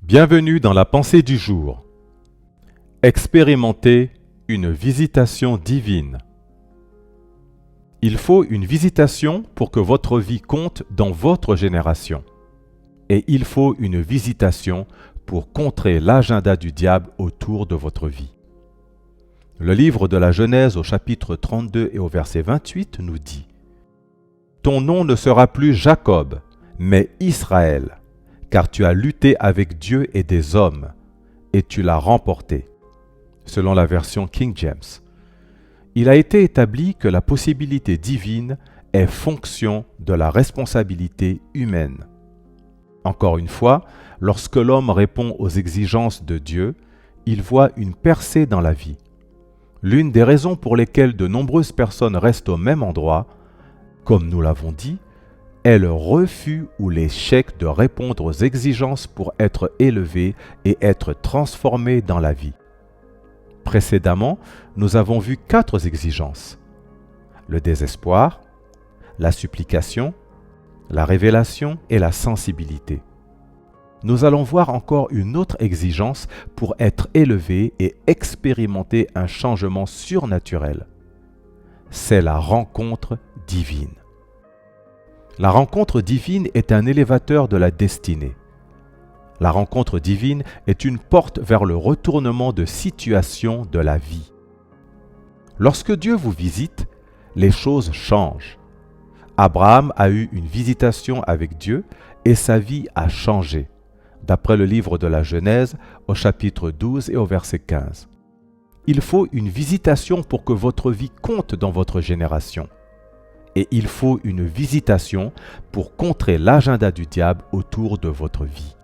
Bienvenue dans la pensée du jour. Expérimentez une visitation divine. Il faut une visitation pour que votre vie compte dans votre génération. Et il faut une visitation pour contrer l'agenda du diable autour de votre vie. Le livre de la Genèse au chapitre 32 et au verset 28 nous dit « Ton nom ne sera plus Jacob, mais Israël, car tu as lutté avec Dieu et des hommes, et tu l'as remporté. » Selon la version King James. Il a été établi que la possibilité divine est fonction de la responsabilité humaine. Encore une fois, lorsque l'homme répond aux exigences de Dieu, il voit une percée dans la vie. L'une des raisons pour lesquelles de nombreuses personnes restent au même endroit, comme nous l'avons dit, est le refus ou l'échec de répondre aux exigences pour être élevé et être transformé dans la vie. Précédemment, nous avons vu 4 exigences: le désespoir, la supplication, la révélation et la sensibilité. Nous allons voir encore une autre exigence pour être élevé et expérimenter un changement surnaturel. C'est la rencontre divine. La rencontre divine est un élévateur de la destinée. La rencontre divine est une porte vers le retournement de situation de la vie. Lorsque Dieu vous visite, les choses changent. Abraham a eu une visitation avec Dieu et sa vie a changé, d'après le livre de la Genèse au chapitre 12 et au verset 15. Il faut une visitation pour que votre vie compte dans votre génération. Et il faut une visitation pour contrer l'agenda du diable autour de votre vie.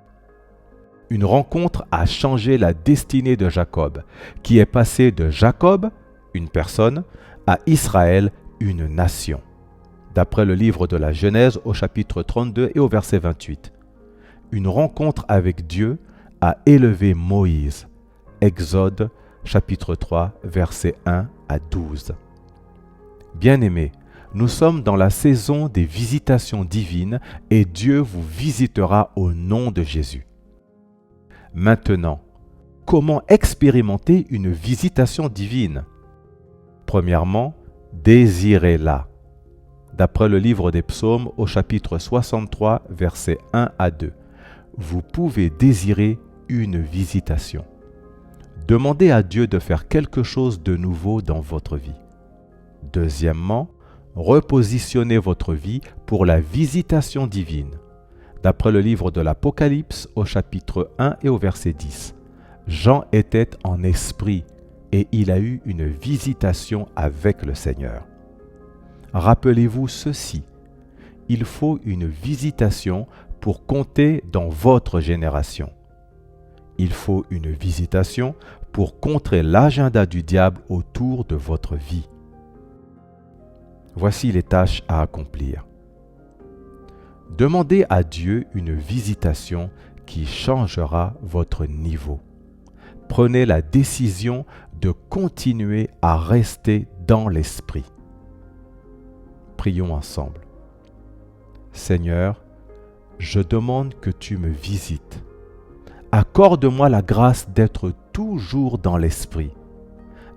Une rencontre a changé la destinée de Jacob, qui est passé de Jacob, une personne, à Israël, une nation. D'après le livre de la Genèse au chapitre 32 et au verset 28. Une rencontre avec Dieu a élevé Moïse. Exode chapitre 3 versets 1 à 12. Bien-aimés, nous sommes dans la saison des visitations divines et Dieu vous visitera au nom de Jésus. Maintenant, comment expérimenter une visitation divine? Premièrement, désirez-la. D'après le livre des Psaumes au chapitre 63, versets 1 à 2. Vous pouvez désirer une visitation. Demandez à Dieu de faire quelque chose de nouveau dans votre vie. Deuxièmement, repositionnez votre vie pour la visitation divine. D'après le livre de l'Apocalypse au chapitre 1 et au verset 10. Jean était en esprit et il a eu une visitation avec le Seigneur. Rappelez-vous ceci, il faut une visitation pour compter dans votre génération. Il faut une visitation pour contrer l'agenda du diable autour de votre vie. Voici les tâches à accomplir. Demandez à Dieu une visitation qui changera votre niveau. Prenez la décision de continuer à rester dans l'esprit. Prions ensemble. Seigneur, je demande que tu me visites. Accorde-moi la grâce d'être toujours dans l'esprit.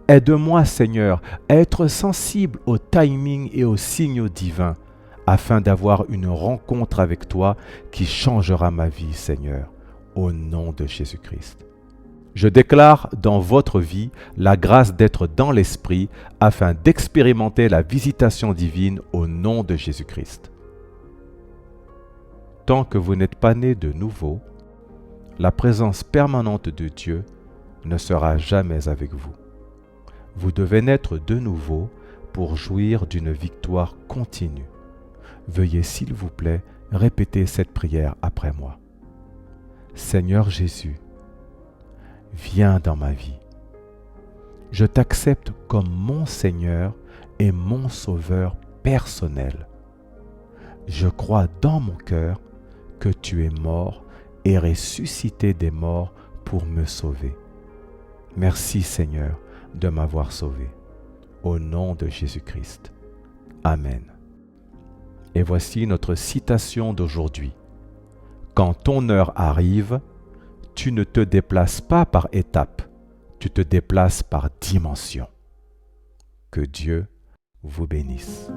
Aide-moi, Seigneur, à être sensible au timing et aux signaux divins, afin d'avoir une rencontre avec toi qui changera ma vie, Seigneur, au nom de Jésus-Christ. Je déclare dans votre vie la grâce d'être dans l'esprit afin d'expérimenter la visitation divine au nom de Jésus-Christ. Tant que vous n'êtes pas né de nouveau, la présence permanente de Dieu ne sera jamais avec vous. Vous devez naître de nouveau pour jouir d'une victoire continue. Veuillez s'il vous plaît répéter cette prière après moi. Seigneur Jésus, viens dans ma vie. Je t'accepte comme mon Seigneur et mon Sauveur personnel. Je crois dans mon cœur que tu es mort et ressuscité des morts pour me sauver. Merci Seigneur de m'avoir sauvé. Au nom de Jésus-Christ. Amen. Et voici notre citation d'aujourd'hui. Quand ton heure arrive, tu ne te déplaces pas par étapes, tu te déplaces par dimension. Que Dieu vous bénisse.